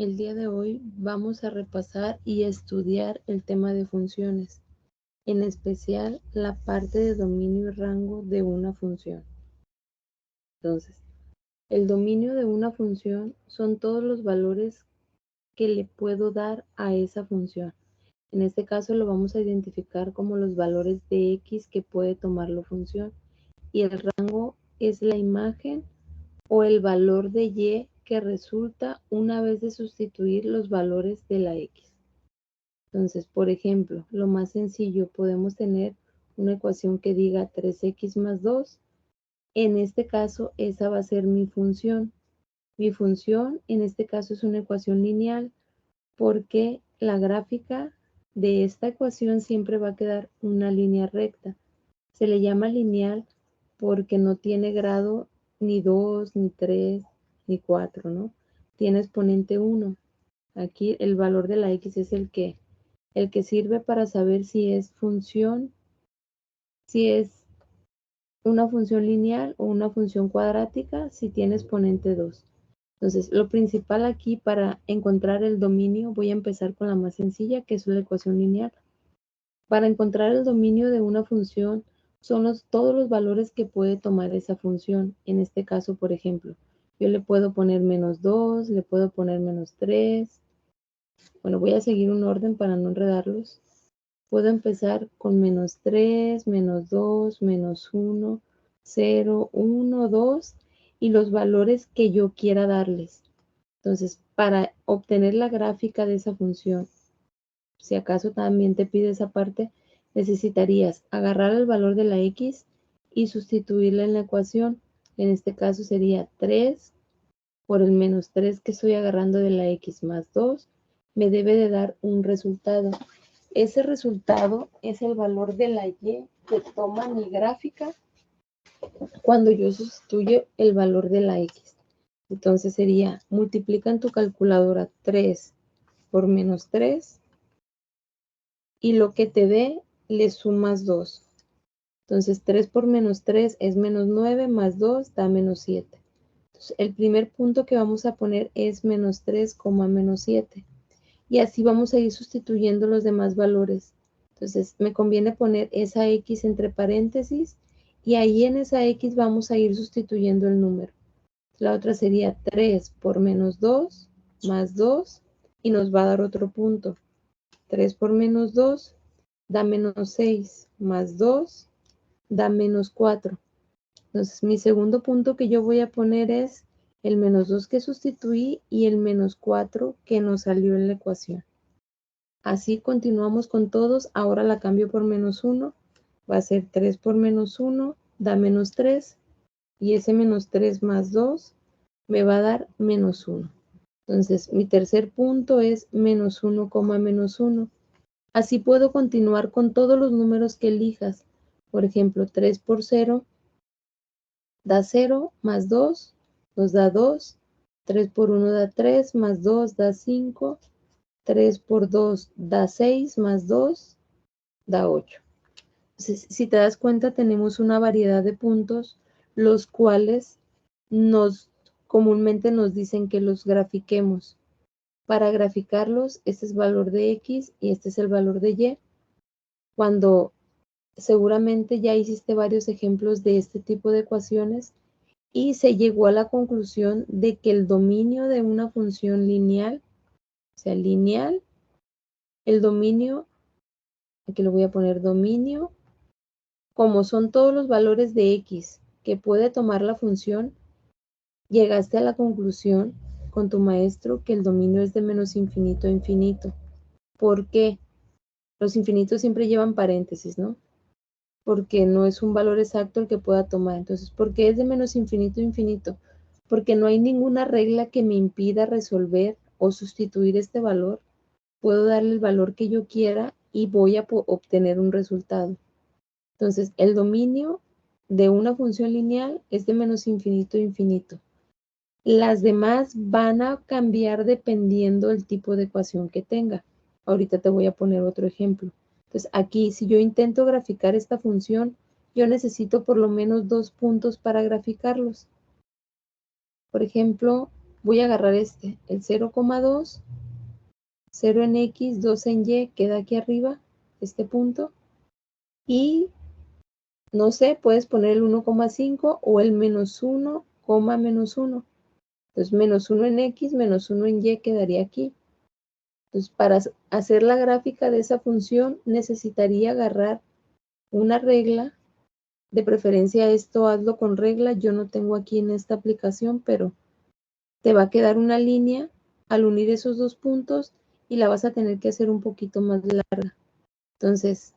El día de hoy vamos a repasar y estudiar el tema de funciones, en especial la parte de dominio y rango de una función. Entonces, el dominio de una función son todos los valores que le puedo dar a esa función. En este caso lo vamos a identificar como los valores de X que puede tomar la función. Y el rango es la imagen o el valor de Y que resulta una vez de sustituir los valores de la X. Entonces, por ejemplo, lo más sencillo, podemos tener una ecuación que diga 3x más 2. En este caso, esa va a ser mi función. Mi función, en este caso, es una ecuación lineal porque la gráfica de esta ecuación siempre va a quedar una línea recta. Se le llama lineal porque no tiene grado ni 2, ni 3, ni 4, ¿no? Tiene exponente 1. Aquí el valor de la X es el que sirve para saber si es función, si es una función lineal o una función cuadrática, si tiene exponente 2. Entonces, lo principal aquí para encontrar el dominio, voy a empezar con la más sencilla, que es la ecuación lineal. Para encontrar el dominio de una función, son todos los valores que puede tomar esa función. En este caso, por ejemplo, yo le puedo poner menos 2, le puedo poner menos 3. Bueno, voy a seguir un orden para no enredarlos. Puedo empezar con menos 3, menos 2, menos 1, 0, 1, 2 y los valores que yo quiera darles. Entonces, para obtener la gráfica de esa función, si acaso también te pide esa parte, necesitarías agarrar el valor de la X y sustituirla en la ecuación. En este caso sería 3 por el menos 3 que estoy agarrando de la X más 2, me debe de dar un resultado. Ese resultado es el valor de la Y que toma mi gráfica cuando yo sustituyo el valor de la X. Entonces sería, multiplica en tu calculadora 3 por menos 3 y lo que te dé le sumas 2. Entonces 3 por menos 3 es menos 9 más 2 da menos 7. Entonces, el primer punto que vamos a poner es menos 3, menos 7. Y así vamos a ir sustituyendo los demás valores. Entonces me conviene poner esa X entre paréntesis y ahí en esa X vamos a ir sustituyendo el número. La otra sería 3 por menos 2 más 2 y nos va a dar otro punto. 3 por menos 2 da menos 6 más 2 da menos 4. Entonces mi segundo punto que yo voy a poner es el menos 2 que sustituí y el menos 4 que nos salió en la ecuación. Así continuamos con todos. Ahora la cambio por menos 1. Va a ser 3 por menos 1 da menos 3. Y ese menos 3 más 2 me va a dar menos 1. Entonces mi tercer punto es menos 1, menos 1. Así puedo continuar con todos los números que elijas. Por ejemplo, 3 por 0 da 0 más 2 nos da 2. 3 por 1 da 3 más 2 da 5. 3 por 2 da 6 más 2 da 8. Entonces, si te das cuenta, tenemos una variedad de puntos, los cuales comúnmente nos dicen que los grafiquemos. Para graficarlos, este es el valor de X y este es el valor de Y. Cuando seguramente ya hiciste varios ejemplos de este tipo de ecuaciones y se llegó a la conclusión de que el dominio de una función lineal, o sea, lineal, el dominio, aquí lo voy a poner dominio, como son todos los valores de X que puede tomar la función, llegaste a la conclusión con tu maestro que el dominio es de menos infinito a infinito. ¿Por qué? Los infinitos siempre llevan paréntesis, ¿no? Porque no es un valor exacto el que pueda tomar. Entonces, ¿por qué es de menos infinito a infinito? Porque no hay ninguna regla que me impida resolver o sustituir este valor. Puedo darle el valor que yo quiera y voy a obtener un resultado. Entonces, el dominio de una función lineal es de menos infinito a infinito. Las demás van a cambiar dependiendo del tipo de ecuación que tenga. Ahorita te voy a poner otro ejemplo. Entonces, aquí, si yo intento graficar esta función, yo necesito por lo menos 2 puntos para graficarlos. Por ejemplo, voy a agarrar el 0,2, 0 en X, 2 en Y, queda aquí arriba, este punto, y no sé, puedes poner el 1,5 o el menos 1, menos 1. Entonces, menos 1 en X, menos 1 en Y quedaría aquí. Entonces, para hacer la gráfica de esa función, necesitaría agarrar una regla. De preferencia, esto hazlo con regla. Yo no tengo aquí en esta aplicación, pero te va a quedar una línea al unir esos dos puntos y la vas a tener que hacer un poquito más larga. Entonces,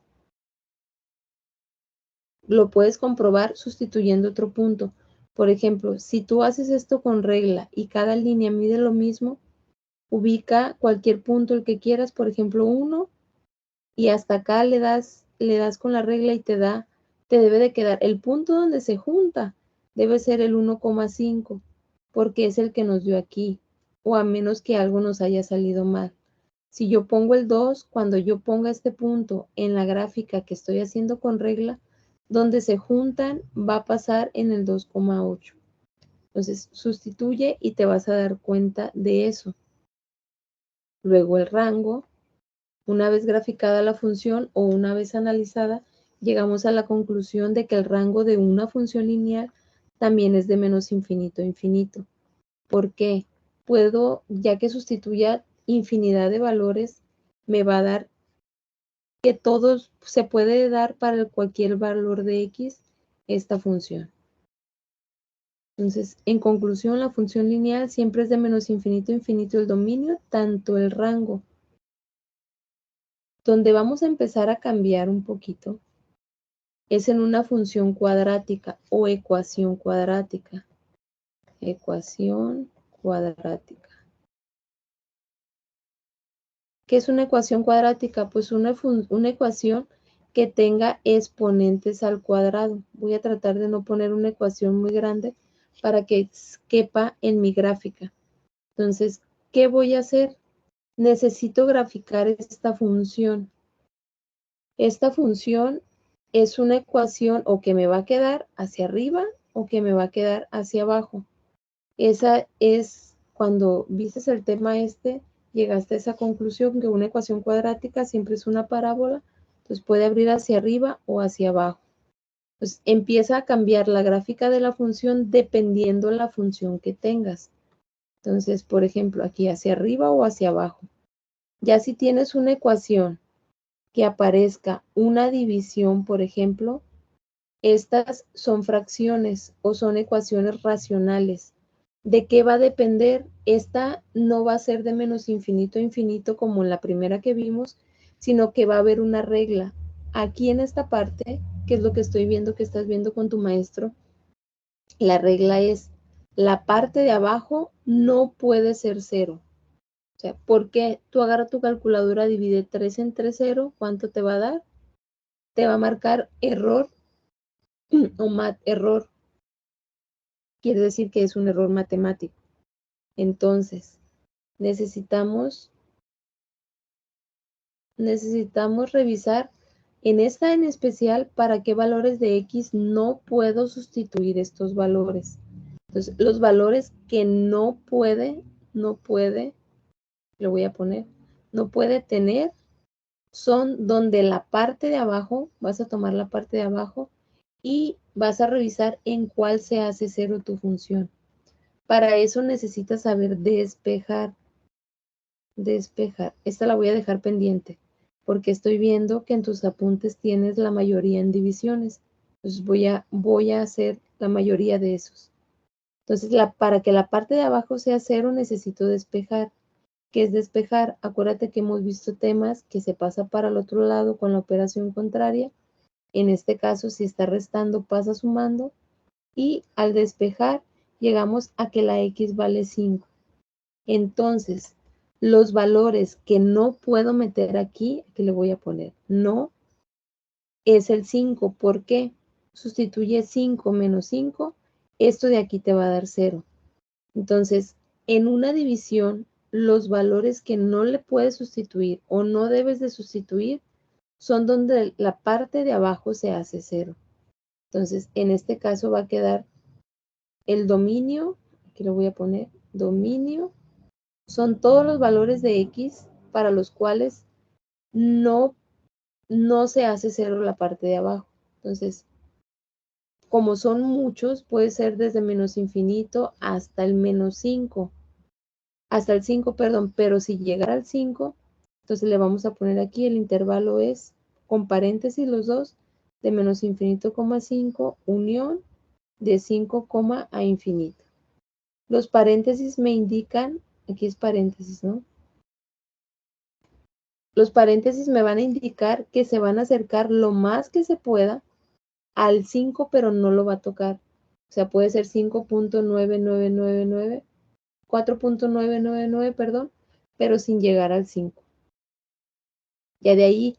lo puedes comprobar sustituyendo otro punto. Por ejemplo, si tú haces esto con regla y cada línea mide lo mismo, ubica cualquier punto el que quieras, por ejemplo 1, y hasta acá le das con la regla y te debe de quedar el punto donde se junta, debe ser el 1,5, porque es el que nos dio aquí, o a menos que algo nos haya salido mal. Si yo pongo el 2, cuando yo ponga este punto en la gráfica que estoy haciendo con regla, donde se juntan va a pasar en el 2,8. Entonces sustituye y te vas a dar cuenta de eso. Luego el rango, una vez graficada la función o una vez analizada, llegamos a la conclusión de que el rango de una función lineal también es de menos infinito a infinito. ¿Por qué? Ya que sustituya infinidad de valores, me va a dar que todos se puede dar para cualquier valor de X esta función. Entonces, en conclusión, la función lineal siempre es de menos infinito a infinito el dominio, tanto el rango. Donde vamos a empezar a cambiar un poquito es en una función cuadrática o ecuación cuadrática. Ecuación cuadrática. ¿Qué es una ecuación cuadrática? Pues una ecuación que tenga exponentes al cuadrado. Voy a tratar de no poner una ecuación muy grande para que quepa en mi gráfica. Entonces, ¿qué voy a hacer? Necesito graficar esta función. Esta función es una ecuación o que me va a quedar hacia arriba o que me va a quedar hacia abajo. Esa es cuando viste el tema llegaste a esa conclusión que una ecuación cuadrática siempre es una parábola, entonces puede abrir hacia arriba o hacia abajo. Entonces empieza a cambiar la gráfica de la función dependiendo la función que tengas. Entonces, por ejemplo, aquí hacia arriba o hacia abajo. Ya si tienes una ecuación que aparezca una división, por ejemplo, estas son fracciones o son ecuaciones racionales. ¿De qué va a depender? Esta no va a ser de menos infinito a infinito como en la primera que vimos, sino que va a haber una regla. Aquí en esta parte, que es lo que estoy viendo que estás viendo con tu maestro, la regla es la parte de abajo no puede ser 0. O sea, ¿por qué? Tú agarras tu calculadora, divide 3 entre 0, ¿cuánto te va a dar? Te va a marcar error o error. Quiere decir que es un error matemático. Entonces, necesitamos revisar en esta en especial para qué valores de X no puedo sustituir estos valores. Entonces, los valores que no puede, lo voy a poner, no puede tener, son donde la parte de abajo, vas a tomar la parte de abajo y vas a revisar en cuál se hace 0 tu función. Para eso necesitas saber despejar. Esta la voy a dejar pendiente porque estoy viendo que en tus apuntes tienes la mayoría en divisiones. Entonces voy a hacer la mayoría de esos. Entonces, para que la parte de abajo sea 0, necesito despejar. ¿Qué es despejar? Acuérdate que hemos visto temas que se pasa para el otro lado con la operación contraria. En este caso, si está restando, pasa sumando. Y al despejar, llegamos a que la X vale 5. Entonces, los valores que no puedo meter aquí le voy a poner no, es el 5. ¿Por qué? Sustituye 5 menos 5. Esto de aquí te va a dar 0. Entonces, en una división, los valores que no le puedes sustituir o no debes de sustituir son donde la parte de abajo se hace 0. Entonces, en este caso va a quedar el dominio, aquí lo voy a poner, dominio son todos los valores de X para los cuales no se hace cero la parte de abajo. Entonces, como son muchos, puede ser desde menos infinito hasta el menos 5. Hasta el 5, perdón, pero si llegara al 5, entonces le vamos a poner aquí el intervalo es, con paréntesis los dos, de menos infinito, 5, unión de 5, a infinito. Los paréntesis me indican, aquí es paréntesis, ¿no? Los paréntesis me van a indicar que se van a acercar lo más que se pueda al 5, pero no lo va a tocar. O sea, puede ser 5.9999, 4.999, perdón, pero sin llegar al 5. Ya de ahí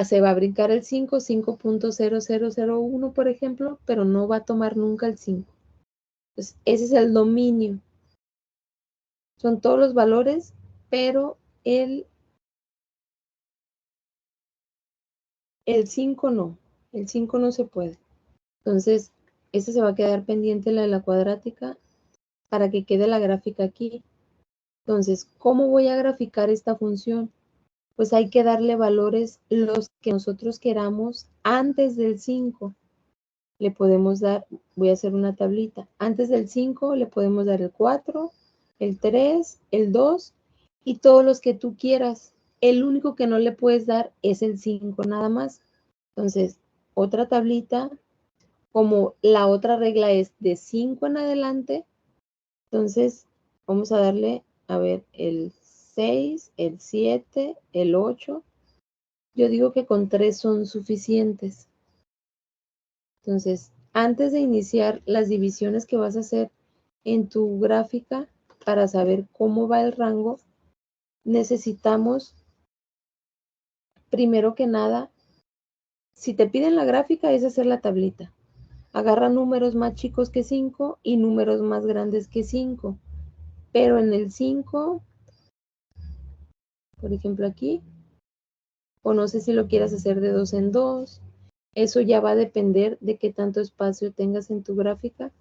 se va a brincar el 5, 5.0001, por ejemplo, pero no va a tomar nunca el 5. Entonces, ese es el dominio. Son todos los valores, pero el 5 no. El 5 no se puede. Entonces, esta se va a quedar pendiente, la de la cuadrática, para que quede la gráfica aquí. Entonces, ¿cómo voy a graficar esta función? Pues hay que darle valores los que nosotros queramos antes del 5. Le podemos dar, voy a hacer una tablita. Antes del 5 le podemos dar el 4, el 3, el 2 y todos los que tú quieras. El único que no le puedes dar es el 5 nada más. Entonces, otra tablita, como la otra regla es de 5 en adelante, entonces vamos a darle, a ver, el 6, el 7, el 8. Yo digo que con 3 son suficientes. Entonces, antes de iniciar las divisiones que vas a hacer en tu gráfica para saber cómo va el rango, necesitamos, primero que nada, si te piden la gráfica es hacer la tablita. Agarra números más chicos que 5 y números más grandes que 5. Pero en el 5, por ejemplo aquí, o no sé si lo quieras hacer de 2 en 2, eso ya va a depender de qué tanto espacio tengas en tu gráfica.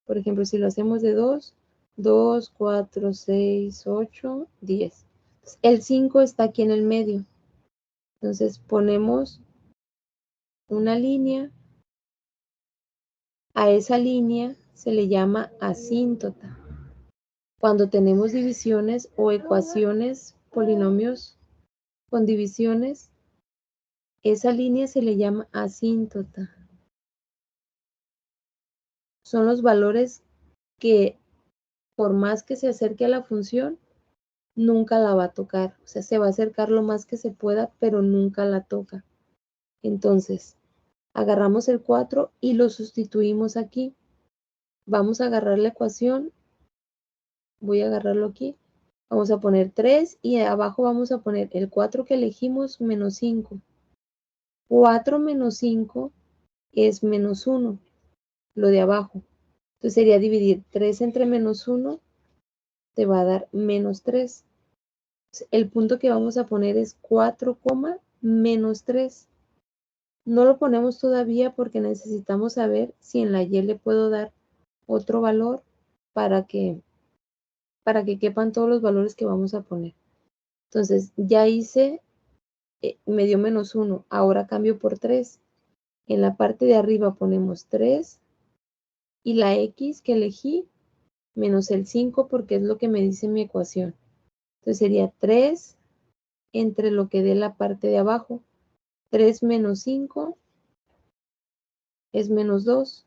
Por ejemplo, si lo hacemos de 2, 2, 4, 6, 8, 10. El 5 está aquí en el medio. Entonces ponemos una línea. A esa línea se le llama asíntota. Cuando tenemos divisiones o ecuaciones, polinomios con divisiones, esa línea se le llama asíntota. Son los valores que, por más que se acerque a la función, nunca la va a tocar. O sea, se va a acercar lo más que se pueda, pero nunca la toca. Entonces, agarramos el 4 y lo sustituimos aquí. Vamos a agarrar la ecuación. Voy a agarrarlo aquí. Vamos a poner 3 y abajo vamos a poner el 4 que elegimos menos 5. 4 menos 5 es menos 1, lo de abajo. Entonces sería dividir 3 entre menos 1, te va a dar menos 3. El punto que vamos a poner es 4, menos 3. No lo ponemos todavía porque necesitamos saber si en la y le puedo dar otro valor para que quepan todos los valores que vamos a poner. Entonces ya hice, me dio menos 1, ahora cambio por 3. En la parte de arriba ponemos 3 y la x que elegí menos el 5 porque es lo que me dice mi ecuación. Entonces sería 3 entre lo que dé la parte de abajo. 3 menos 5 es menos 2.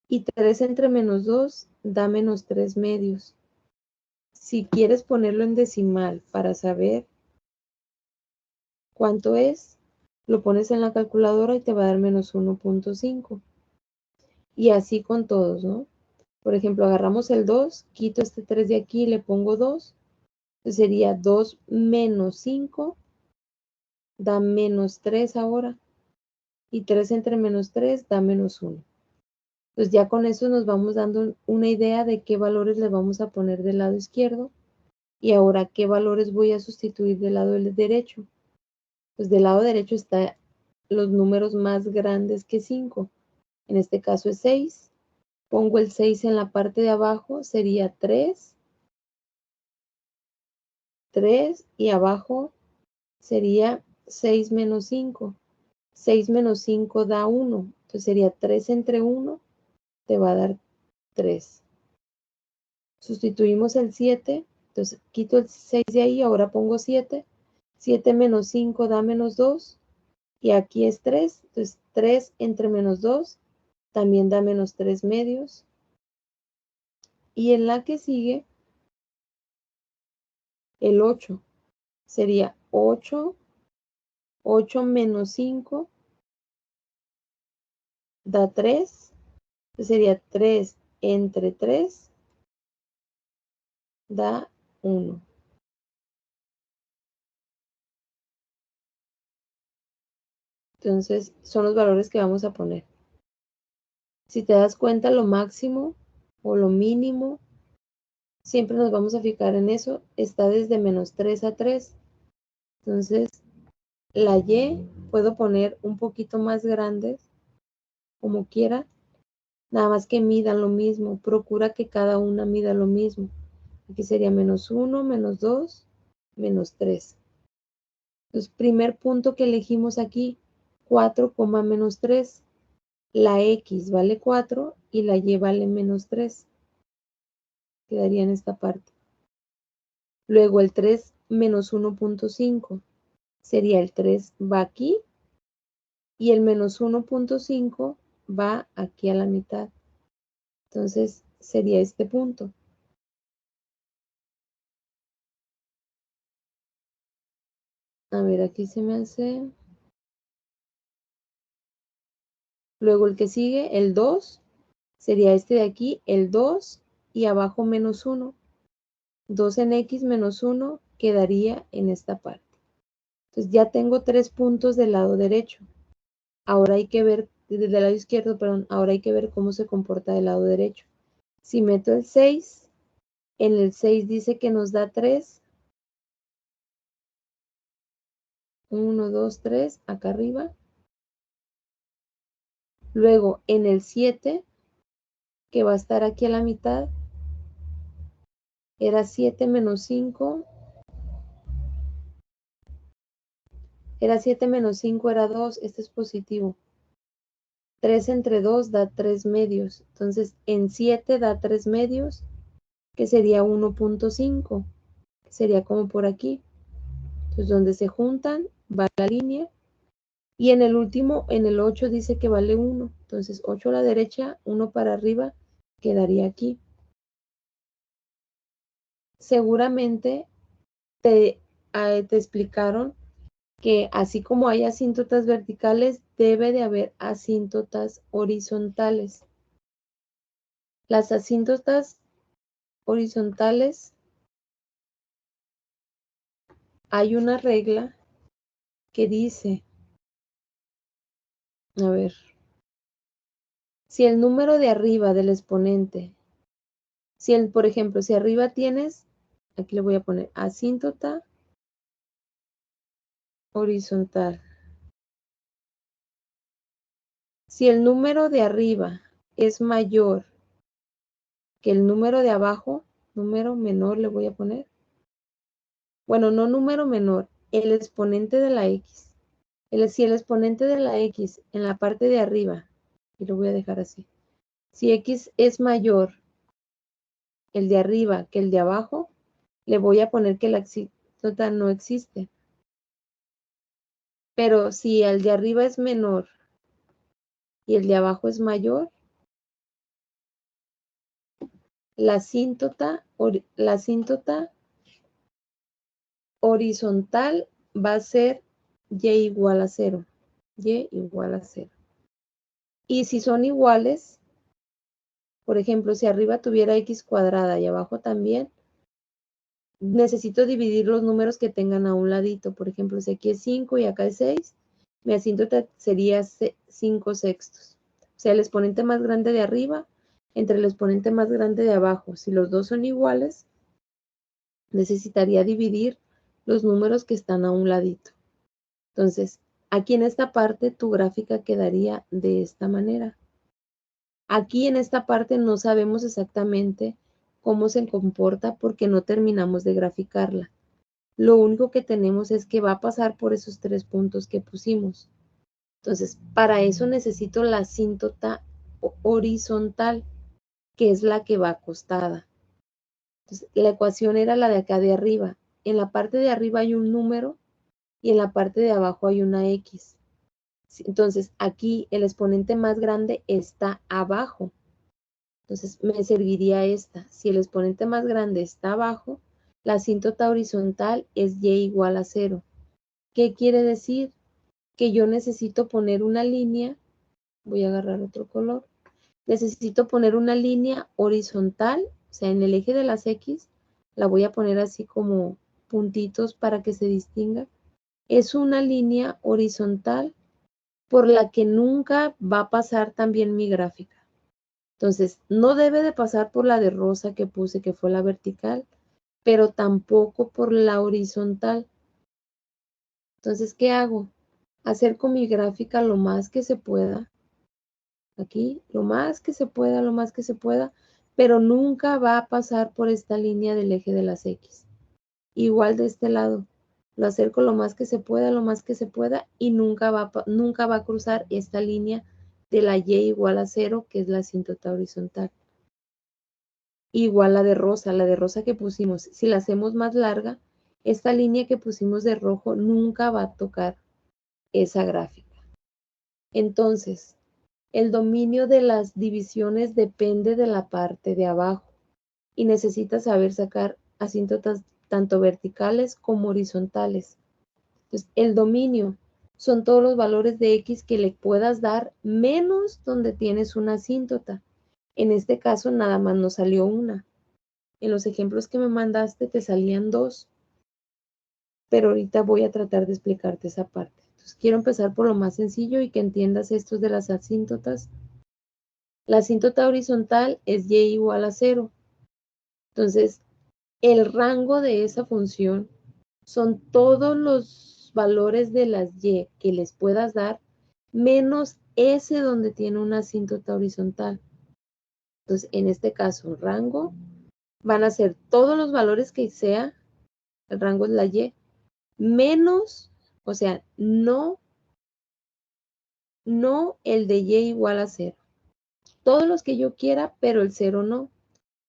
Y 3 entre menos 2 da menos 3 medios. Si quieres ponerlo en decimal para saber cuánto es, lo pones en la calculadora y te va a dar menos 1.5. Y así con todos, ¿no? Por ejemplo, agarramos el 2, quito este 3 de aquí y le pongo 2. Entonces sería 2 menos 5, da menos 3 ahora. Y 3 entre menos 3 da menos 1. Pues ya con eso nos vamos dando una idea de qué valores le vamos a poner del lado izquierdo. Y ahora, ¿qué valores voy a sustituir del lado derecho? Pues del lado derecho están los números más grandes que 5. En este caso es 6. Pongo el 6 en la parte de abajo, sería 3, 3 y abajo sería 6 menos 5. 6 menos 5 da 1, entonces sería 3 entre 1, te va a dar 3. Sustituimos el 7, entonces quito el 6 de ahí, ahora pongo 7. 7 menos 5 da menos 2, y aquí es 3, entonces 3 entre menos 2 también da menos 3 medios. Y en la que sigue, el 8, sería 8, 8 menos 5 da 3, entonces sería 3 entre 3 da 1. Entonces, son los valores que vamos a poner. Si te das cuenta, lo máximo o lo mínimo, siempre nos vamos a fijar en eso, está desde menos 3 a 3. Entonces, la Y puedo poner un poquito más grandes, como quiera, nada más que midan lo mismo. Procura que cada una mida lo mismo. Aquí sería menos 1, menos 2, menos 3. Entonces, primer punto que elegimos aquí, 4, menos 3. La X vale 4 y la Y vale menos 3. Quedaría en esta parte. Luego el 3 menos 1.5. Sería el 3 va aquí y el menos 1.5 va aquí a la mitad. Entonces sería este punto. A ver, aquí se me hace. Luego el que sigue, el 2, sería este de aquí, el 2 y abajo menos 1. 2 en X menos 1 quedaría en esta parte. Entonces ya tengo 3 puntos del lado derecho. Ahora hay que ver, del lado izquierdo, perdón, ahora hay que ver cómo se comporta del lado derecho. Si meto el 6, en el 6 dice que nos da 3. 1, 2, 3, acá arriba. Luego en el 7, que va a estar aquí a la mitad, era 7 menos 5. Era 7 menos 5, era 2. Este es positivo. 3 entre 2 da 3 medios. Entonces en 7 da 3 medios, que sería 1.5. Sería como por aquí. Entonces donde se juntan va la línea. Y en el último, en el 8 dice que vale 1. Entonces 8 a la derecha, 1 para arriba, quedaría aquí. Seguramente te explicaron que así como hay asíntotas verticales, debe de haber asíntotas horizontales. Las asíntotas horizontales, hay una regla que dice, a ver, si el número de arriba del exponente, por ejemplo, si arriba tienes, aquí le voy a poner asíntota horizontal. Si el número de arriba es mayor que el número de abajo, número menor le voy a poner. Bueno, no número menor, el exponente de la X. Si el exponente de la X en la parte de arriba, y lo voy a dejar así. Si X es mayor el de arriba que el de abajo, le voy a poner que la asíntota no existe. Pero si el de arriba es menor y el de abajo es mayor, la asíntota horizontal va a ser Y igual a 0. Y igual a 0. Y si son iguales, por ejemplo, si arriba tuviera X cuadrada y abajo también, necesito dividir los números que tengan a un ladito. Por ejemplo, si aquí es 5 y acá es 6, mi asíntota sería 5 sextos. O sea, el exponente más grande de arriba entre el exponente más grande de abajo. Si los dos son iguales, necesitaría dividir los números que están a un ladito. Entonces, aquí en esta parte tu gráfica quedaría de esta manera. Aquí en esta parte no sabemos exactamente cómo se comporta porque no terminamos de graficarla. Lo único que tenemos es que va a pasar por esos 3 puntos que pusimos. Entonces, para eso necesito la asíntota horizontal, que es la que va acostada. Entonces, la ecuación era la de acá de arriba. En la parte de arriba hay un número y en la parte de abajo hay una X. Entonces, aquí el exponente más grande está abajo. Entonces, me serviría esta. Si el exponente más grande está abajo, la asíntota horizontal es y igual a 0. ¿Qué quiere decir? Que yo necesito poner una línea, voy a agarrar otro color, necesito poner una línea horizontal, o sea, en el eje de las X, la voy a poner así como puntitos para que se distinga. Es una línea horizontal por la que nunca va a pasar también mi gráfica. Entonces, no debe de pasar por la de rosa que puse, que fue la vertical, pero tampoco por la horizontal. Entonces, ¿qué hago? Acerco mi gráfica lo más que se pueda. Aquí, lo más que se pueda, pero nunca va a pasar por esta línea del eje de las X. Igual de este lado, lo acerco lo más que se pueda, y nunca va a cruzar esta línea de la Y igual a 0, que es la asíntota horizontal. Igual la de rosa que pusimos, si la hacemos más larga, esta línea que pusimos de rojo nunca va a tocar esa gráfica. Entonces, el dominio de las divisiones depende de la parte de abajo y necesitas saber sacar asíntotas tanto verticales como horizontales. Entonces, el dominio son todos los valores de X que le puedas dar menos donde tienes una asíntota. En este caso nada más nos salió una. En los ejemplos que me mandaste te salían 2, pero ahorita voy a tratar de explicarte esa parte. Entonces, quiero empezar por lo más sencillo y que entiendas estos de las asíntotas. La asíntota horizontal es y igual a 0. Entonces, el rango de esa función son todos los valores de las y que les puedas dar, menos ese donde tiene una asíntota horizontal. Entonces, en este caso, rango van a ser todos los valores que sea, el rango es la y, menos, o sea, no el de y igual a 0. Todos los que yo quiera, pero el 0 no.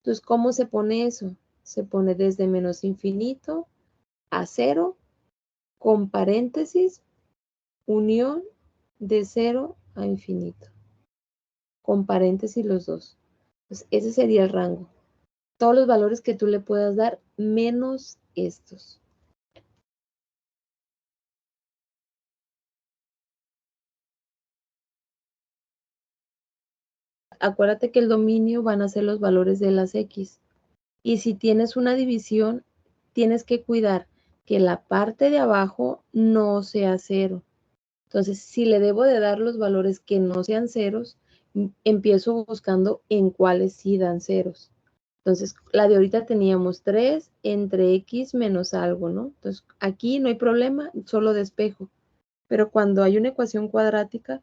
Entonces, ¿cómo se pone eso? Se pone desde menos infinito a 0, con paréntesis, unión de 0 a infinito, con paréntesis los dos. Pues ese sería el rango. Todos los valores que tú le puedas dar, menos estos. Acuérdate que el dominio van a ser los valores de las X. Y si tienes una división, tienes que cuidar que la parte de abajo no sea 0. Entonces, si le debo de dar los valores que no sean ceros, empiezo buscando en cuáles sí dan ceros. Entonces, la de ahorita teníamos 3 entre X menos algo, ¿no? Entonces, aquí no hay problema, solo despejo. Pero cuando hay una ecuación cuadrática,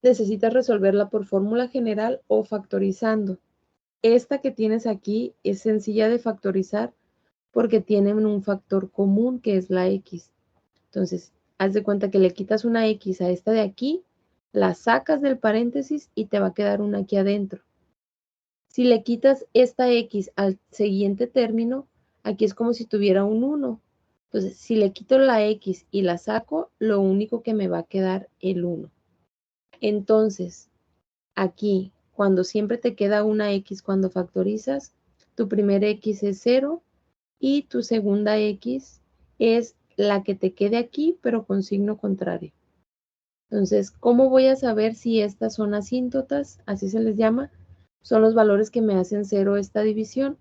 necesitas resolverla por fórmula general o factorizando. Esta que tienes aquí es sencilla de factorizar porque tienen un factor común que es la X. Entonces, haz de cuenta que le quitas una X a esta de aquí, la sacas del paréntesis y te va a quedar una aquí adentro. Si le quitas esta X al siguiente término, aquí es como si tuviera un 1. Entonces, si le quito la X y la saco, lo único que me va a quedar el 1. Entonces, aquí, cuando siempre te queda una X cuando factorizas, tu primer X es 0 y tu segunda X es la que te quede aquí, pero con signo contrario. Entonces, ¿cómo voy a saber si estas son asíntotas? Así se les llama. Son los valores que me hacen 0 esta división.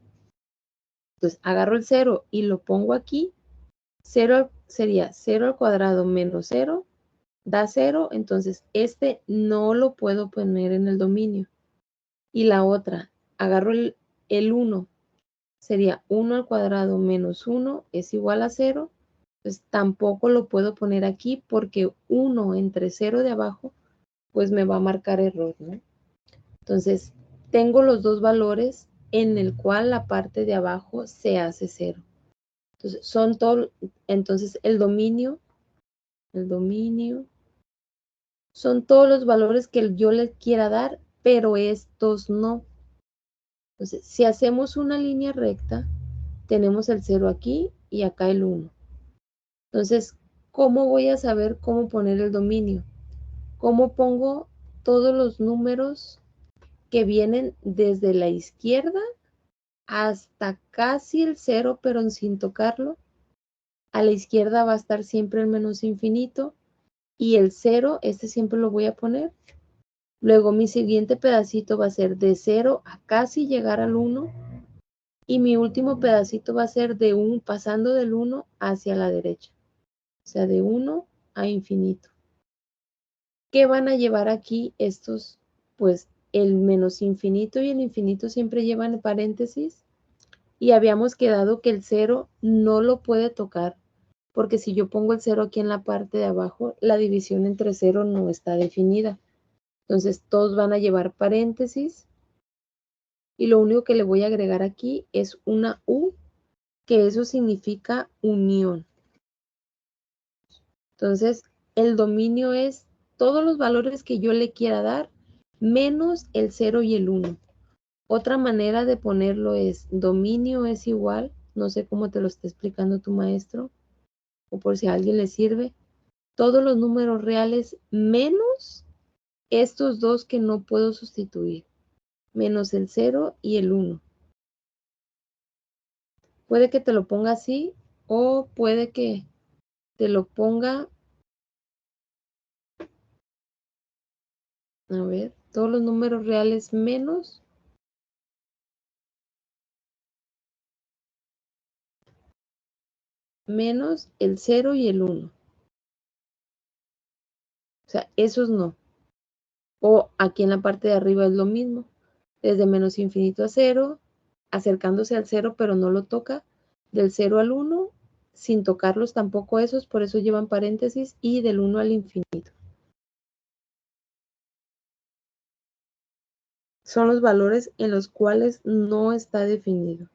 Entonces, agarro el 0 y lo pongo aquí. 0 sería 0 al cuadrado menos 0, da 0. Entonces, este no lo puedo poner en el dominio. Y la otra, agarro el 1, sería 1 al cuadrado menos 1 es igual a 0. Pues tampoco lo puedo poner aquí porque 1 entre 0 de abajo, pues me va a marcar error, ¿no? Entonces, tengo los dos valores en el cual la parte de abajo se hace 0. Entonces, el dominio, son todos los valores que yo les quiera dar, pero estos no. Entonces, si hacemos una línea recta, tenemos el 0 aquí y acá el 1. Entonces, ¿cómo voy a saber cómo poner el dominio? ¿Cómo pongo todos los números que vienen desde la izquierda hasta casi el 0, pero sin tocarlo? A la izquierda va a estar siempre el menos infinito y el 0, este siempre lo voy a poner. Luego mi siguiente pedacito va a ser de 0 a casi llegar al 1 y mi último pedacito va a ser pasando del 1 hacia la derecha. O sea, de 1 a infinito. ¿Qué van a llevar aquí estos? Pues el menos infinito y el infinito siempre llevan paréntesis y habíamos quedado que el 0 no lo puede tocar porque si yo pongo el 0 aquí en la parte de abajo, la división entre 0 no está definida. Entonces todos van a llevar paréntesis y lo único que le voy a agregar aquí es una U, que eso significa unión. Entonces, el dominio es todos los valores que yo le quiera dar, menos el 0 y el 1. Otra manera de ponerlo es dominio es igual, no sé cómo te lo está explicando tu maestro, o por si a alguien le sirve, todos los números reales menos estos dos que no puedo sustituir, menos el 0 y el 1. Puede que te lo ponga así o puede que te lo ponga, a ver, todos los números reales menos el 0 y el 1. O sea, esos no. O aquí en la parte de arriba es lo mismo. Desde menos infinito a 0, acercándose al 0, pero no lo toca. Del 0 al 1, sin tocarlos tampoco esos, por eso llevan paréntesis. Y del 1 al infinito. Son los valores en los cuales no está definido.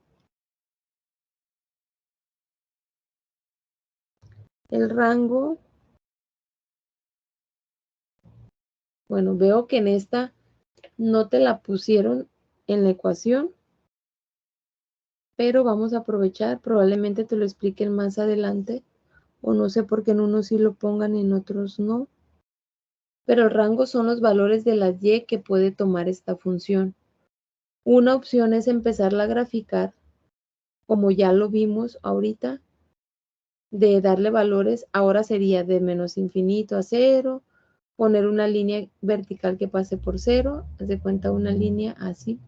El rango, bueno, veo que en esta no te la pusieron en la ecuación, pero vamos a aprovechar, probablemente te lo expliquen más adelante, o no sé por qué en unos sí lo pongan y en otros no. Pero el rango son los valores de las y que puede tomar esta función. Una opción es empezarla a graficar, como ya lo vimos ahorita, de darle valores, ahora sería de menos infinito a 0, poner una línea vertical que pase por 0, haz de cuenta una línea así,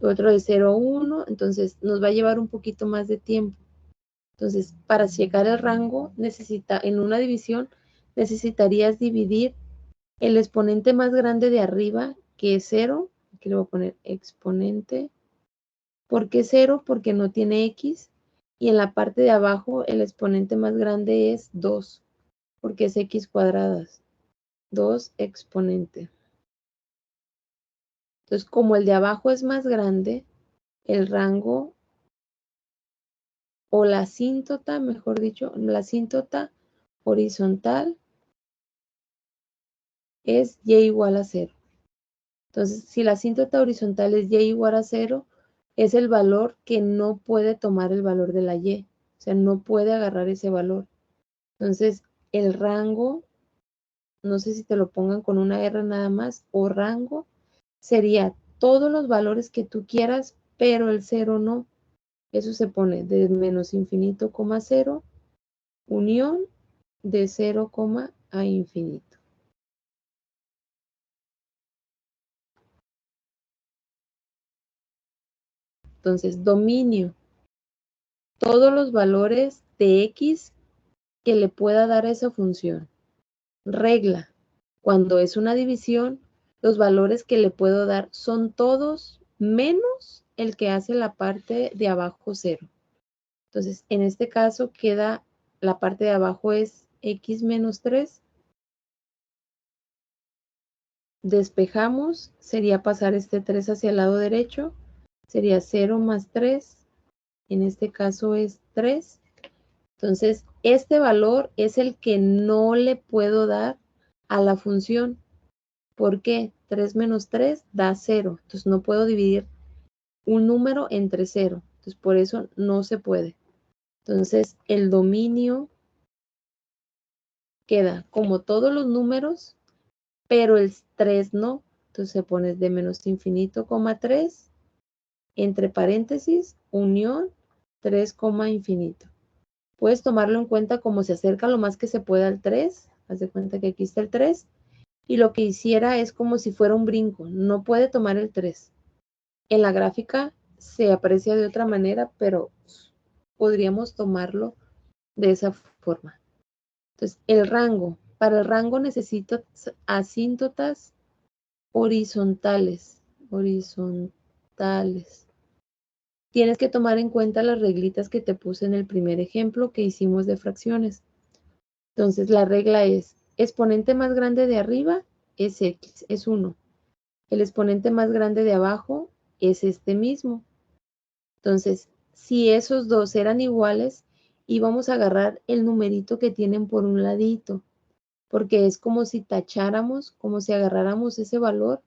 otro de 0 a 1, entonces nos va a llevar un poquito más de tiempo. Entonces, para checar el rango, en una división, necesitarías dividir el exponente más grande de arriba, que es 0, aquí le voy a poner exponente. ¿Por qué 0? Porque no tiene x. Y en la parte de abajo, el exponente más grande es 2, porque es x cuadradas. 2 exponente. Entonces, como el de abajo es más grande, el rango, o la asíntota, mejor dicho, la asíntota horizontal es y igual a 0. Entonces, si la asíntota horizontal es y igual a 0, es el valor que no puede tomar el valor de la y. O sea, no puede agarrar ese valor. Entonces, el rango, no sé si te lo pongan con una R nada más, o rango, sería todos los valores que tú quieras, pero el 0 no. Eso se pone de menos infinito, 0, unión de 0, a infinito. Entonces, dominio. Todos los valores de x que le pueda dar a esa función. Regla. Cuando es una división, los valores que le puedo dar son todos menos el que hace la parte de abajo 0. Entonces, en este caso queda, la parte de abajo es x menos 3 Despejamos, sería pasar este 3 hacia el lado derecho, sería 0 más 3, en este caso es 3. Entonces, este valor es el que no le puedo dar a la función. ¿Por qué? 3 menos 3 da 0. Entonces, no puedo dividir un número entre 0. Entonces, por eso no se puede. Entonces, el dominio queda como todos los números, pero el 3 no. Entonces, se pone de menos infinito, 3, entre paréntesis, unión, 3, infinito. Puedes tomarlo en cuenta como se acerca lo más que se pueda al 3. Haz de cuenta que aquí está el 3. Y lo que hiciera es como si fuera un brinco. No puede tomar el 3. En la gráfica se aprecia de otra manera, pero podríamos tomarlo de esa forma. Entonces, el rango. Para el rango necesito asíntotas horizontales. Horizontales. Tienes que tomar en cuenta las reglitas que te puse en el primer ejemplo que hicimos de fracciones. Entonces, la regla es, exponente más grande de arriba es x, es 1. El exponente más grande de abajo es este mismo. Entonces, si esos dos eran iguales, íbamos a agarrar el numerito que tienen por un ladito, porque es como si tacháramos, como si agarráramos ese valor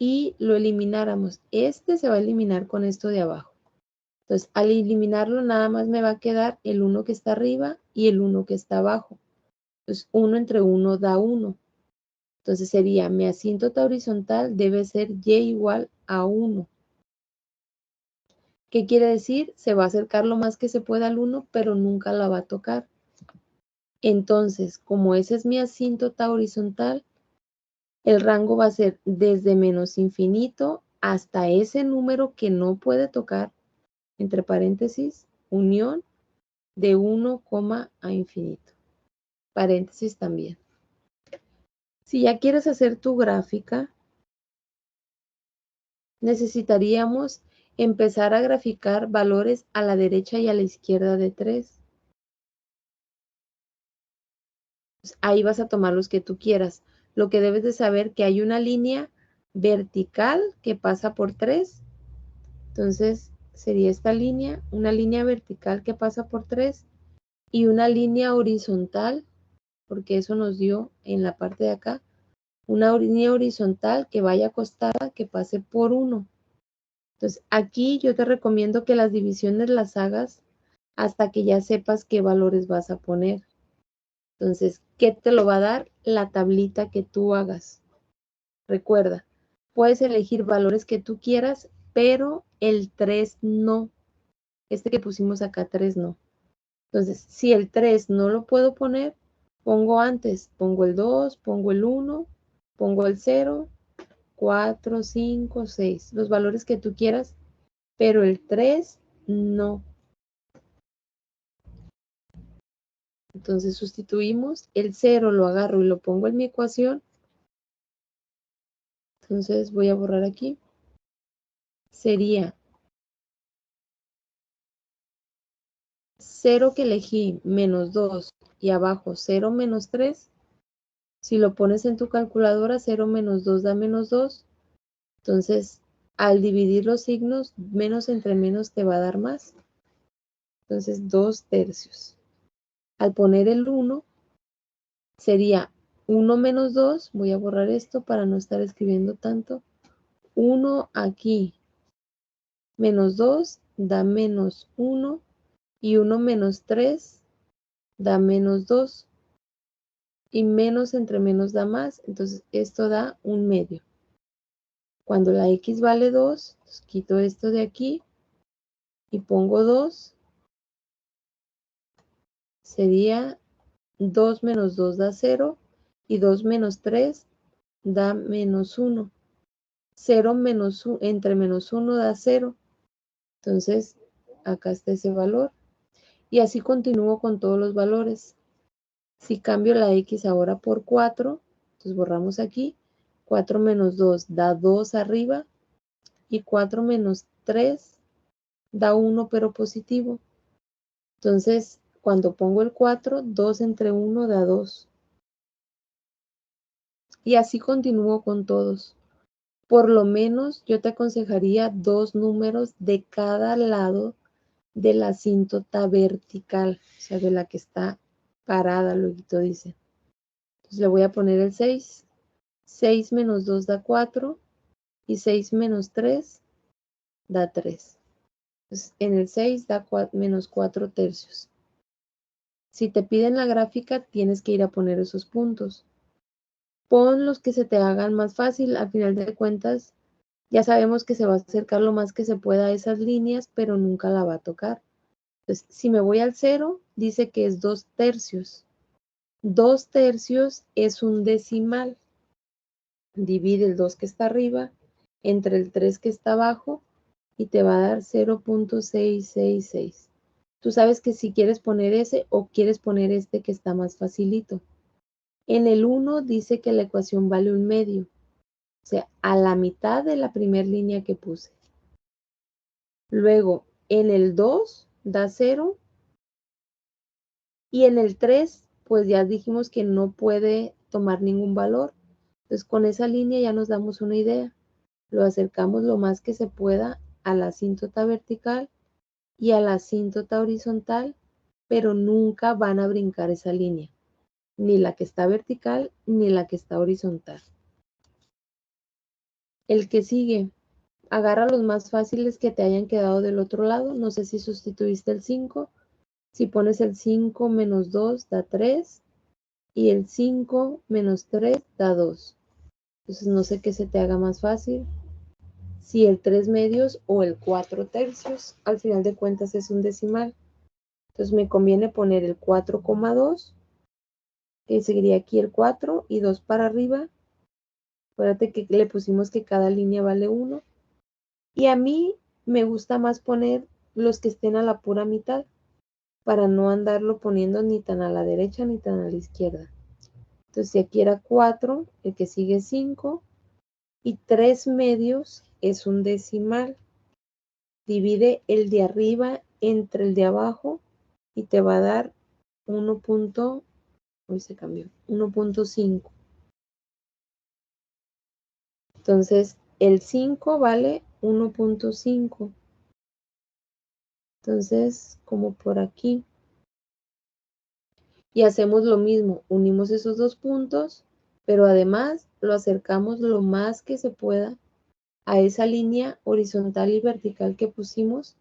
y lo elimináramos. Este se va a eliminar con esto de abajo. Entonces, al eliminarlo, nada más me va a quedar el 1 que está arriba y el 1 que está abajo. Entonces, 1 entre 1 da 1. Entonces, sería mi asíntota horizontal debe ser y igual a 1. ¿Qué quiere decir? Se va a acercar lo más que se pueda al 1, pero nunca la va a tocar. Entonces, como ese es mi asíntota horizontal, el rango va a ser desde menos infinito hasta ese número que no puede tocar, entre paréntesis, unión de 1, a infinito. Paréntesis también. Si ya quieres hacer tu gráfica, necesitaríamos empezar a graficar valores a la derecha y a la izquierda de 3. Ahí vas a tomar los que tú quieras. Lo que debes de saber que hay una línea vertical que pasa por 3. Entonces, sería esta línea, una línea vertical que pasa por 3 y una línea horizontal, porque eso nos dio en la parte de acá, una línea horizontal que vaya acostada, que pase por 1. Entonces, aquí yo te recomiendo que las divisiones las hagas hasta que ya sepas qué valores vas a poner. Entonces, ¿qué te lo va a dar? La tablita que tú hagas. Recuerda, puedes elegir valores que tú quieras, pero el 3 no. Este que pusimos acá, 3 no. Entonces, si el 3 no lo puedo poner, pongo antes, pongo el 2, pongo el 1, pongo el 0, 4, 5, 6, los valores que tú quieras, pero el 3 no. Entonces sustituimos, el 0 lo agarro y lo pongo en mi ecuación. Entonces voy a borrar aquí. Sería 0 que elegí menos 2 y abajo 0 menos 3. Si lo pones en tu calculadora, 0 menos 2 da menos 2. Entonces, al dividir los signos, menos entre menos te va a dar más. Entonces, 2 tercios. Al poner el 1, sería 1 menos 2. Voy a borrar esto para no estar escribiendo tanto. 1 aquí. Menos 2 da menos 1. Y 1 menos 3 da menos 2. Y menos entre menos da más. Entonces, esto da un medio. Cuando la x vale 2, pues quito esto de aquí y pongo 2. Sería 2 menos 2 da 0 y 2 menos 3 da menos 1. 0 menos 1, entre menos 1 da 0. Entonces, acá está ese valor. Y así continúo con todos los valores. Si cambio la x ahora por 4, entonces borramos aquí. 4 menos 2 da 2 arriba y 4 menos 3 da 1 pero positivo. Entonces, cuando pongo el 4, 2 entre 1 da 2. Y así continúo con todos. Por lo menos yo te aconsejaría 2 números de cada lado de la asíntota vertical, o sea, de la que está parada, luego dice. Entonces le voy a poner el 6. 6 menos 2 da 4 y 6 menos 3 da 3. Entonces, en el 6 da menos 4 tercios. Si te piden la gráfica, tienes que ir a poner esos puntos. Pon los que se te hagan más fácil. Al final de cuentas, ya sabemos que se va a acercar lo más que se pueda a esas líneas, pero nunca la va a tocar. Entonces, si me voy al 0, dice que es 2 tercios. 2 tercios es un decimal. Divide el 2 que está arriba entre el 3 que está abajo y te va a dar 0.666. Tú sabes que si quieres poner ese o quieres poner este que está más facilito. En el 1 dice que la ecuación vale 1/2. O sea, a la mitad de la primera línea que puse. Luego, en el 2 da 0. Y en el 3, pues ya dijimos que no puede tomar ningún valor. Entonces, con esa línea ya nos damos una idea. Lo acercamos lo más que se pueda a la asíntota vertical y a la asíntota horizontal, pero nunca van a brincar esa línea. Ni la que está vertical, ni la que está horizontal. El que sigue, agarra los más fáciles que te hayan quedado del otro lado. No sé si sustituiste el 5. Si pones el 5 menos 2 da 3 y el 5 menos 3 da 2. Entonces no sé qué se te haga más fácil. Si el 3 medios o el 4 tercios, al final de cuentas es un decimal. Entonces me conviene poner el 4,2, que seguiría aquí el 4 y 2 para arriba. Acuérdate que le pusimos que cada línea vale 1. Y a mí me gusta más poner los que estén a la pura mitad, para no andarlo poniendo ni tan a la derecha ni tan a la izquierda. Entonces, si aquí era 4, el que sigue es 5, y 3 medios es un decimal. Divide el de arriba entre el de abajo y te va a dar 1.5. Entonces, el 5 vale 1.5. Entonces, como por aquí. Y hacemos lo mismo, unimos esos dos puntos, pero además lo acercamos lo más que se pueda a esa línea horizontal y vertical que pusimos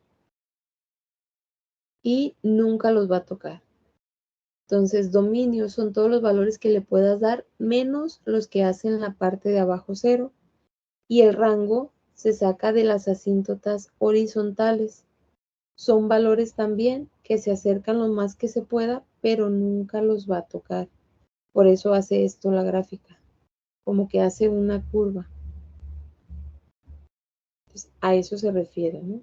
y nunca los va a tocar. Entonces, dominio son todos los valores que le puedas dar menos los que hacen la parte de abajo 0. Y el rango se saca de las asíntotas horizontales. Son valores también que se acercan lo más que se pueda, pero nunca los va a tocar. Por eso hace esto la gráfica, como que hace una curva. Entonces, a eso se refiere, ¿no?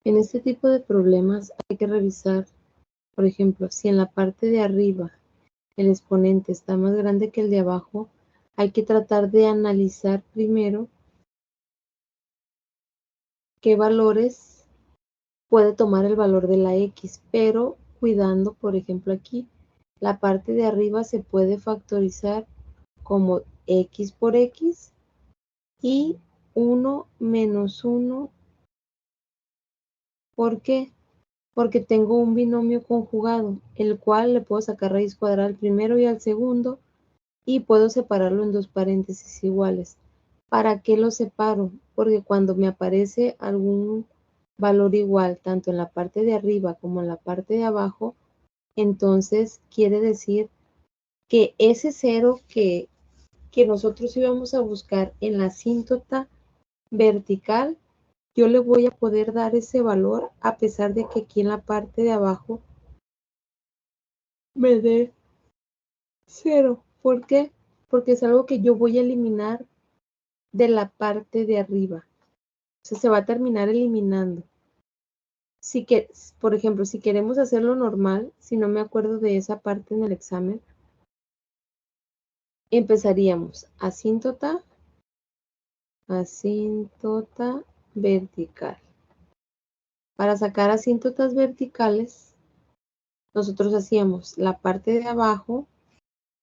En este tipo de problemas hay que revisar, por ejemplo, si en la parte de arriba el exponente está más grande que el de abajo, hay que tratar de analizar primero qué valores puede tomar el valor de la x, pero cuidando, por ejemplo, aquí, la parte de arriba se puede factorizar como x por x y 1 menos 1. ¿Por qué? Porque tengo un binomio conjugado, el cual le puedo sacar raíz cuadrada al primero y al segundo, y puedo separarlo en dos paréntesis iguales. ¿Para qué lo separo? Porque cuando me aparece algún valor igual, tanto en la parte de arriba como en la parte de abajo, entonces quiere decir que ese cero que nosotros íbamos a buscar en la asíntota vertical, yo le voy a poder dar ese valor a pesar de que aquí en la parte de abajo me dé 0. ¿Por qué? Porque es algo que yo voy a eliminar de la parte de arriba. O sea, se va a terminar eliminando. Por ejemplo, si queremos hacerlo normal, si no me acuerdo de esa parte en el examen, empezaríamos asíntota vertical. Para sacar asíntotas verticales, nosotros hacíamos la parte de abajo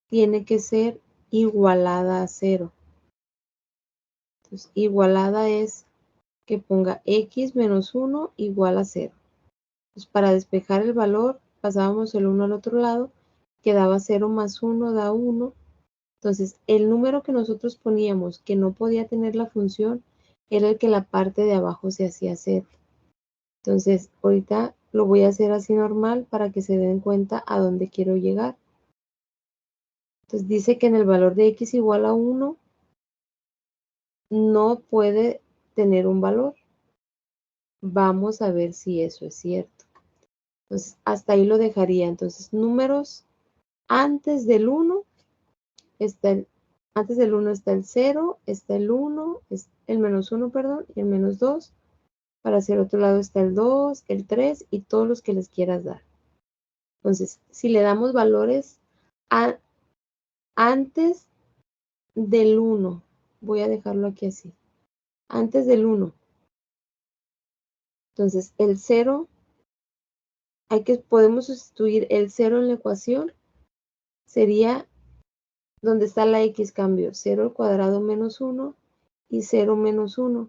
tiene que ser igualada a 0. Entonces, igualada es que ponga x menos 1 igual a 0. Entonces, para despejar el valor, pasábamos el 1 al otro lado, quedaba 0 más 1 da 1. Entonces, el número que nosotros poníamos que no podía tener la función era el que la parte de abajo se hacía 0. Entonces, ahorita lo voy a hacer así normal para que se den cuenta a dónde quiero llegar. Entonces, dice que en el valor de x igual a 1 no puede tener un valor. Vamos a ver si eso es cierto. Entonces, hasta ahí lo dejaría. Entonces, números antes del 1 antes del 1 está el 0, está el 1, el menos 1, perdón, y el menos 2. Para hacia el otro lado está el 2, el 3 y todos los que les quieras dar. Entonces, si le damos valores antes del 1, voy a dejarlo aquí así, antes del 1. Entonces, el 0, podemos sustituir el 0 en la ecuación, sería donde está la x, cambio 0 al cuadrado menos 1 y 0 menos 1.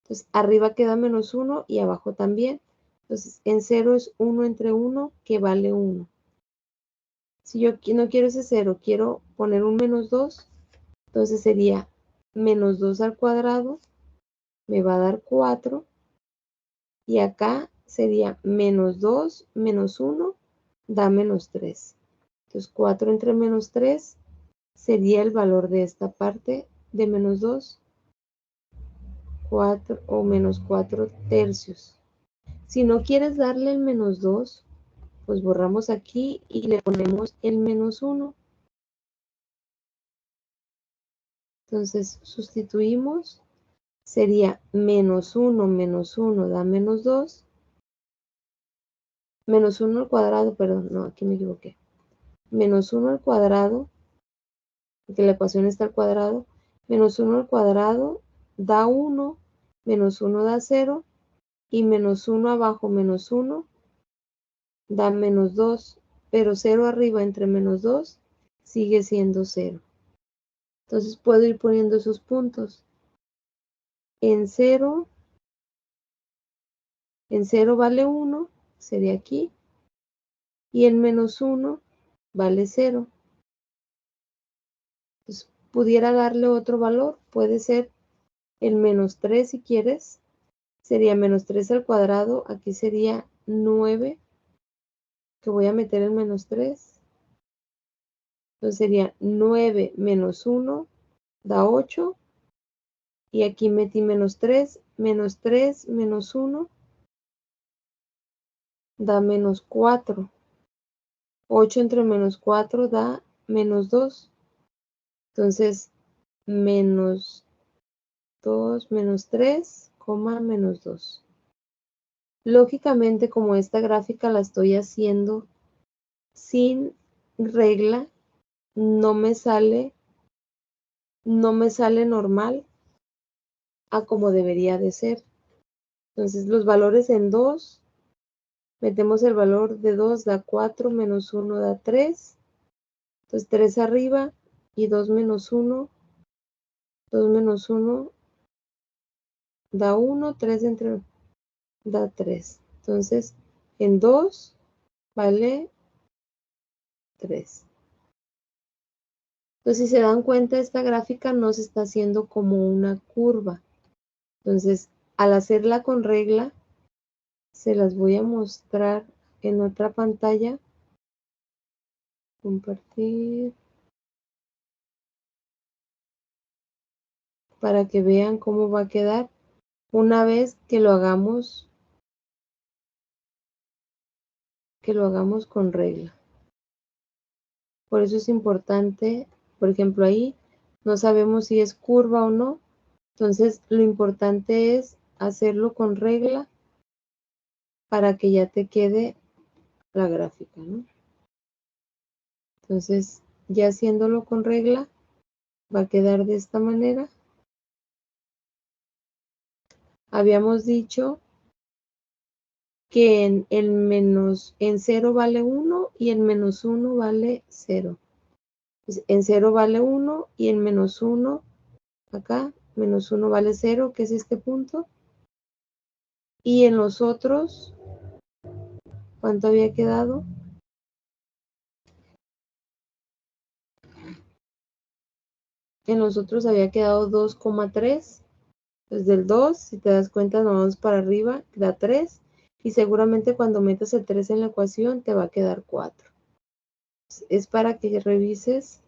Entonces, arriba queda menos 1 y abajo también. Entonces, en 0 es 1 entre 1 que vale 1. Si yo no quiero ese 0, quiero poner un menos 2, entonces sería menos 2 al cuadrado, me va a dar 4. Y acá sería menos 2 menos 1 da menos 3. Entonces, 4 entre menos 3 sería el valor de esta parte de menos 2. 4 o menos 4 tercios. Si no quieres darle el menos 2, pues borramos aquí y le ponemos el menos 1. Entonces sustituimos, sería menos 1 da menos 2. Menos 1 al cuadrado, perdón, no, aquí me equivoqué. Menos 1 al cuadrado, porque la ecuación está al cuadrado. Menos 1 al cuadrado da 1, menos 1 da 0, y menos 1 abajo menos 1 da menos 2, pero 0 arriba entre menos 2 sigue siendo 0. Entonces puedo ir poniendo esos puntos. En 0 vale 1, sería aquí, y en menos 1 vale 0. Entonces, pudiera darle otro valor, puede ser el menos 3 si quieres, sería menos 3 al cuadrado, aquí sería 9, que voy a meter el menos 3. Entonces sería 9 menos 1 da 8, y aquí metí menos 3 menos 1 da menos 4. 8 entre menos 4 da menos 2. Entonces, menos 2 menos 3, menos 2. Lógicamente, como esta gráfica la estoy haciendo sin regla, no me sale normal a como debería de ser. Entonces, los valores en 2, metemos el valor de 2 da 4, menos 1 da 3. Entonces, 3 arriba y 2 menos 1. 2 menos 1 da 1, 3 entre da 3. Entonces, en 2 vale 3. Entonces, si se dan cuenta, esta gráfica no se está haciendo como una curva. Entonces, al hacerla con regla, se las voy a mostrar en otra pantalla. Compartir. Para que vean cómo va a quedar una vez que lo hagamos con regla. Por eso es importante, por ejemplo, ahí no sabemos si es curva o no. Entonces, lo importante es hacerlo con regla para que ya te quede la gráfica, ¿no? Entonces, ya haciéndolo con regla, va a quedar de esta manera. Habíamos dicho que en 0 vale 1 y en menos 1 vale 0. Pues en 0 vale 1 y en menos 1, acá, menos 1 vale 0, que es este punto. Y en los otros, ¿cuánto había quedado? En los otros había quedado 2,3. Pues del 2, si te das cuenta, nos vamos para arriba, da 3. Y seguramente cuando metas el 3 en la ecuación, te va a quedar 4. Es para que revises.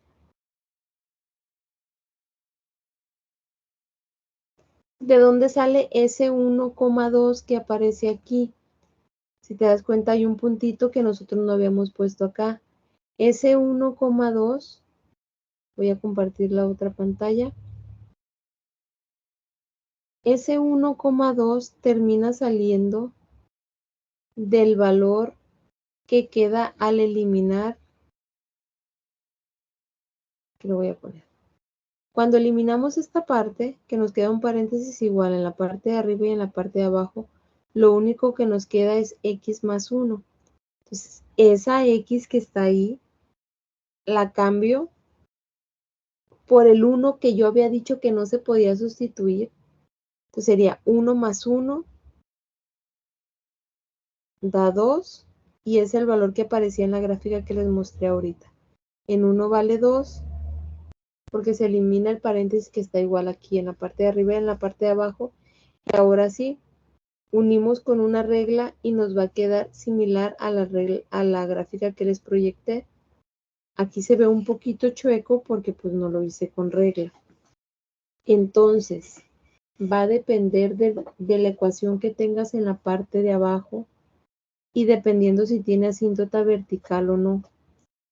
¿De dónde sale ese 1,2 que aparece aquí? Si te das cuenta, hay un puntito que nosotros no habíamos puesto acá. Ese 1,2, voy a compartir la otra pantalla. Ese 1,2 termina saliendo del valor que queda al eliminar, que lo voy a poner. Cuando eliminamos esta parte, que nos queda un paréntesis igual en la parte de arriba y en la parte de abajo, lo único que nos queda es x más 1. Entonces, esa x que está ahí, la cambio por el 1 que yo había dicho que no se podía sustituir. Entonces sería 1 más 1 da 2 y es el valor que aparecía en la gráfica que les mostré ahorita. En 1 vale 2 porque se elimina el paréntesis que está igual aquí en la parte de arriba y en la parte de abajo. Y ahora sí, unimos con una regla y nos va a quedar similar a la gráfica que les proyecté. Aquí se ve un poquito chueco porque pues no lo hice con regla. Entonces, va a depender de la ecuación que tengas en la parte de abajo y dependiendo si tiene asíntota vertical o no.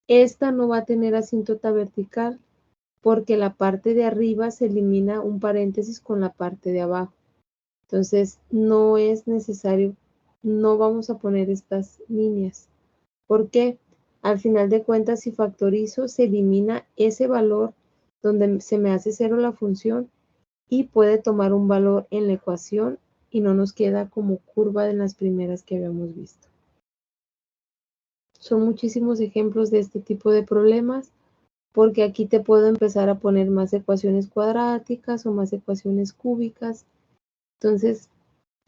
Esta no va a tener asíntota vertical porque la parte de arriba se elimina un paréntesis con la parte de abajo. Entonces, no es necesario, no vamos a poner estas líneas. ¿Por qué? Al final de cuentas, si factorizo, se elimina ese valor donde se me hace 0 la función y puede tomar un valor en la ecuación y no nos queda como curva en las primeras que habíamos visto. Son muchísimos ejemplos de este tipo de problemas porque aquí te puedo empezar a poner más ecuaciones cuadráticas o más ecuaciones cúbicas. Entonces,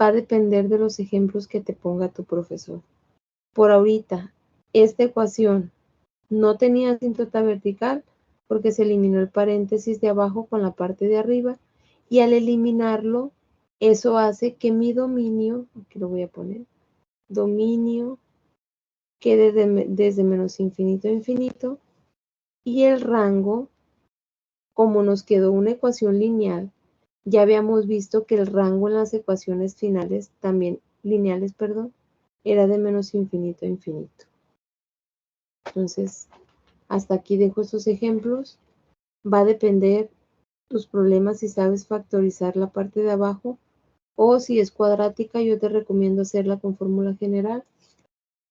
va a depender de los ejemplos que te ponga tu profesor. Por ahorita, esta ecuación no tenía asíntota vertical porque se eliminó el paréntesis de abajo con la parte de arriba y al eliminarlo, eso hace que mi dominio, aquí lo voy a poner, dominio quede desde menos infinito a infinito y el rango, como nos quedó una ecuación lineal, ya habíamos visto que el rango en las ecuaciones finales, también lineales, perdón, era de menos infinito a infinito. Entonces, hasta aquí dejo estos ejemplos. Va a depender tus problemas si sabes factorizar la parte de abajo o si es cuadrática, yo te recomiendo hacerla con fórmula general.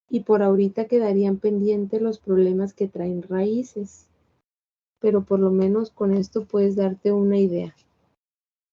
Y por ahorita quedarían pendientes los problemas que traen raíces. Pero por lo menos con esto puedes darte una idea.